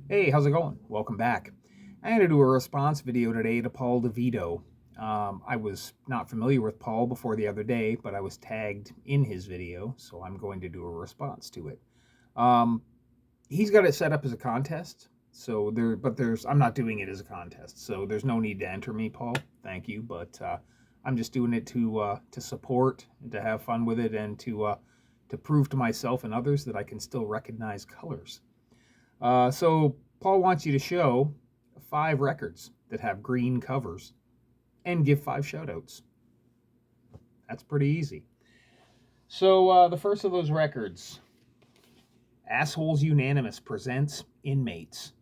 Hey, how's it going? Welcome back. I'm going to do a response video today to Paul Divito. I was not familiar with Paul before the other day, but I was tagged in his video, so I'm going to do a response to it. Um, he's got it set up as a contest, I'm not doing it as a contest, so there's no need to enter me, Paul. Thank you, but I'm just doing it to support and to have fun with it and to prove to myself and others that I can still recognize colors. So Paul wants you to show 5 records that have green covers and give 5 shoutouts. That's pretty easy. So the first of those records, Assholes Unanimous presents Inmates.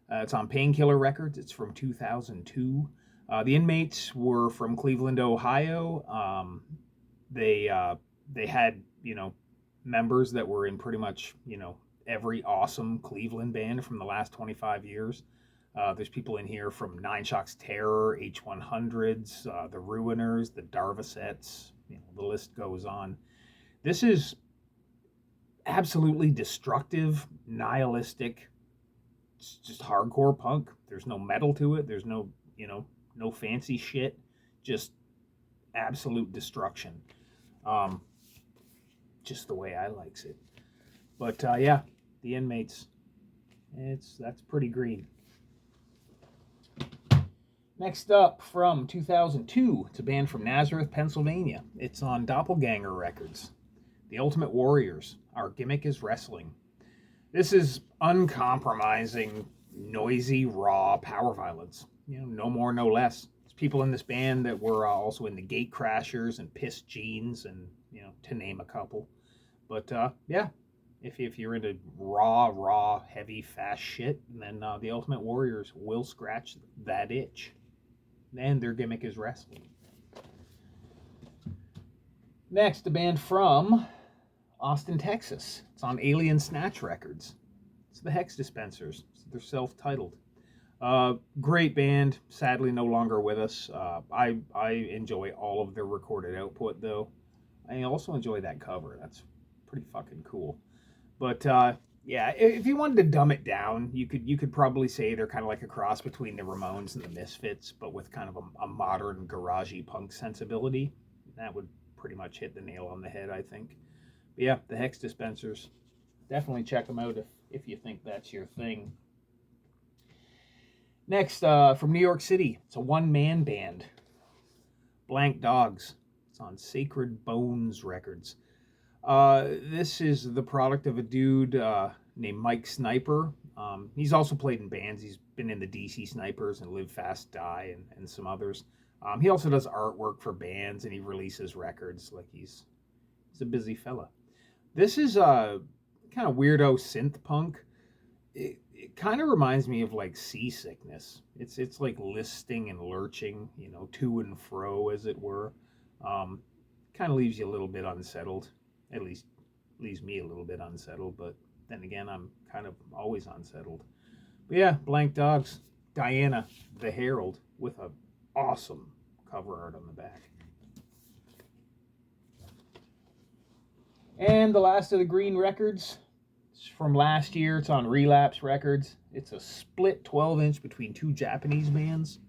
It's on Painkiller Records. It's from 2002. The Inmates were from Cleveland, Ohio. They had members that were in pretty much every awesome Cleveland band from the last 25 years. There's people in here from Nine Shocks Terror, H100s, the Ruiners, the Darvasets. The list goes on. This is absolutely destructive, nihilistic. It's just hardcore punk. There's no metal to it. There's no fancy shit. Just absolute destruction. Just the way I likes it. But yeah, the Inmates. That's pretty green. Next up, from 2002, it's a band from Nazareth, Pennsylvania. It's on Doppelganger Records. The Ultimate Warriors. Our Gimmick is Wrestling. This is uncompromising, noisy, raw power violence. No more, no less. There's people in this band that were also in the Gate Crashers and Piss Jeans, and to name a couple. But yeah, if you're into raw, heavy, fast shit, then the Ultimate Warriors will scratch that itch. And their gimmick is wrestling. Next, a band from Austin, Texas. It's on Alien Snatch Records. It's the Hex Dispensers. They're self-titled. Great band. Sadly, no longer with us. I enjoy all of their recorded output, though. I also enjoy that cover. That's pretty fucking cool. But yeah, if you wanted to dumb it down, you could probably say they're kind of like a cross between the Ramones and the Misfits, but with kind of a modern garagey punk sensibility. That would pretty much hit the nail on the head, I think. But yeah, the Hex Dispensers. Definitely check them out if you think that's your thing. Next, from New York City, it's a one-man band. Blank Dogs. It's on Sacred Bones Records. This is the product of a dude named Mike Sniper. He's also played in bands. He's been in the DC Snipers and Live Fast Die and some others. He also does artwork for bands, and he releases records. Like he's a busy fella. This is a kind of weirdo synth punk. It kind of reminds me of like Seasickness. It's like listing and lurching, to and fro, as it were. Kind of leaves you a little bit unsettled. At least leaves me a little bit unsettled, but then again, I'm kind of always unsettled. But yeah, Blank Dogs, Diana, the Herald, with a awesome cover art on the back. And the last of the green records, it's from last year. It's on Relapse Records. It's a split 12-inch between 2 Japanese bands,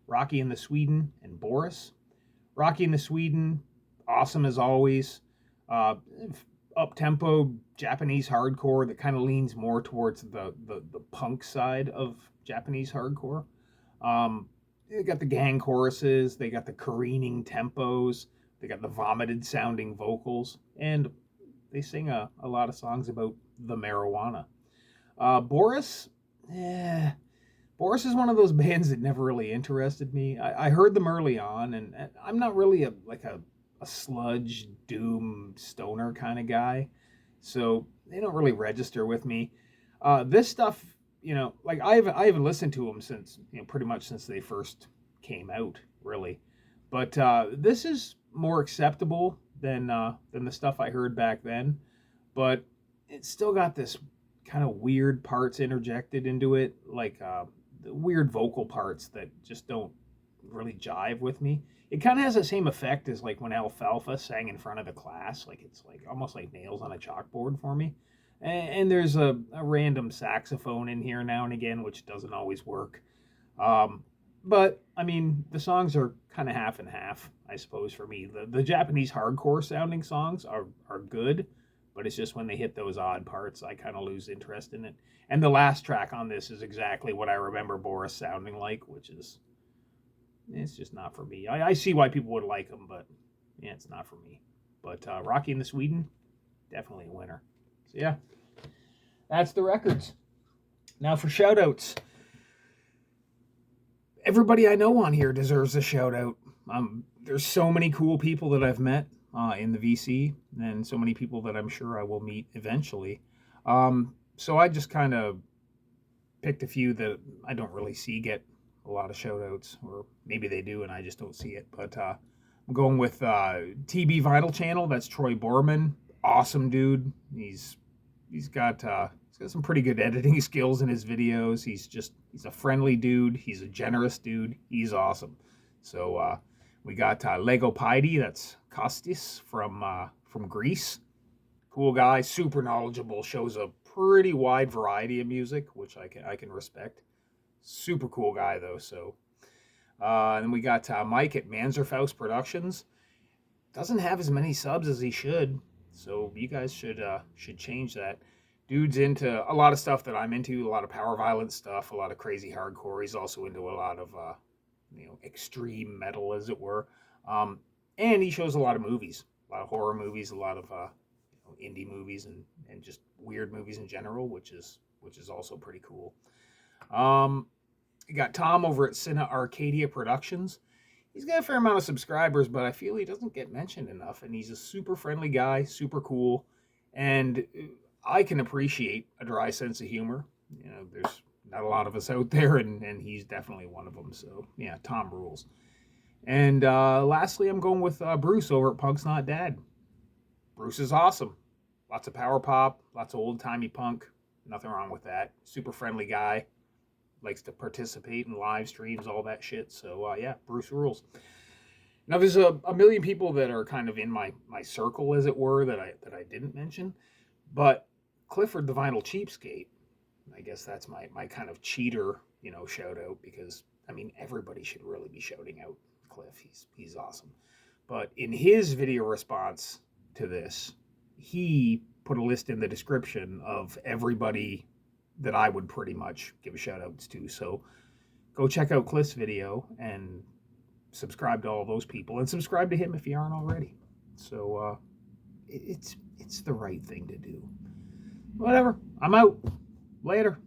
Rocky and the Sweden and Boris. Rocky and the Sweden, awesome as always. Up-tempo Japanese hardcore that kind of leans more towards the punk side of Japanese hardcore. They got the gang choruses, they got the careening tempos, they got the vomited sounding vocals, and they sing a lot of songs about the marijuana. Boris, Boris is one of those bands that never really interested me. I heard them early on, and I'm not really a sludge, doom, stoner kind of guy. So they don't really register with me. This stuff, like I haven't listened to them since, pretty much since they first came out, really. But this is more acceptable than the stuff I heard back then. But it's still got this kind of weird parts interjected into it, like the weird vocal parts that just don't really jive with me. It kind of has the same effect as like when Alfalfa sang in front of the class. Like it's like almost like nails on a chalkboard for me. And there's a random saxophone in here now and again, which doesn't always work. But I mean, the songs are kind of half and half, I suppose, for me. The Japanese hardcore sounding songs are good, but it's just when they hit those odd parts, I kind of lose interest in it. And the last track on this is exactly what I remember Boris sounding like, which is, it's just not for me. I see why people would like them, but yeah, it's not for me. But Rocky and the Sweden, definitely a winner. So yeah, that's the records. Now for shout outs. Everybody I know on here deserves a shout out. There's so many cool people that I've met in the VC, and so many people that I'm sure I will meet eventually. So I just kind of picked a few that I don't really see get a lot of shout outs, or maybe they do and I just don't see it. But I'm going with TB Vinyl Channel. That's Troy Borman. Awesome dude. He's got some pretty good editing skills in his videos. He's a friendly dude. He's a generous dude. He's awesome. So we got Legopaidi. That's Kostis from Greece. Cool guy, super knowledgeable. Shows a pretty wide variety of music, which I can respect. Super cool guy though. So then we got Mike at Manserfaust Productions. Doesn't have as many subs as he should, so you guys should change that. Dude's into a lot of stuff that I'm into, a lot of power violence stuff, a lot of crazy hardcore. He's also into a lot of extreme metal, as it were. And he shows a lot of movies, a lot of horror movies, a lot of indie movies, and just weird movies in general, which is also pretty cool. You got Tom over at Cine Arcadia Productions. He's got a fair amount of subscribers, but I feel he doesn't get mentioned enough. And he's a super friendly guy, super cool, and I can appreciate a dry sense of humor. There's not a lot of us out there, and he's definitely one of them. So yeah, Tom rules. And lastly, I'm going with Bruce over at Punk's Not Dad. Bruce is awesome. Lots of power pop, lots of old-timey punk. Nothing wrong with that. Super friendly guy. Likes to participate in live streams, all that shit. So yeah, Bruce rules. Now there's a million people that are kind of in my circle, as it were, that I didn't mention. But Clifförd the Vinyl Cheapskate, I guess that's my kind of cheater, shout out, because I mean everybody should really be shouting out Cliff. He's awesome. But in his video response to this, he put a list in the description of everybody that I would pretty much give a shout outs to. So go check out Cliff's video and subscribe to all those people, and subscribe to him if you aren't already. So it's the right thing to do. Whatever. I'm out. Later.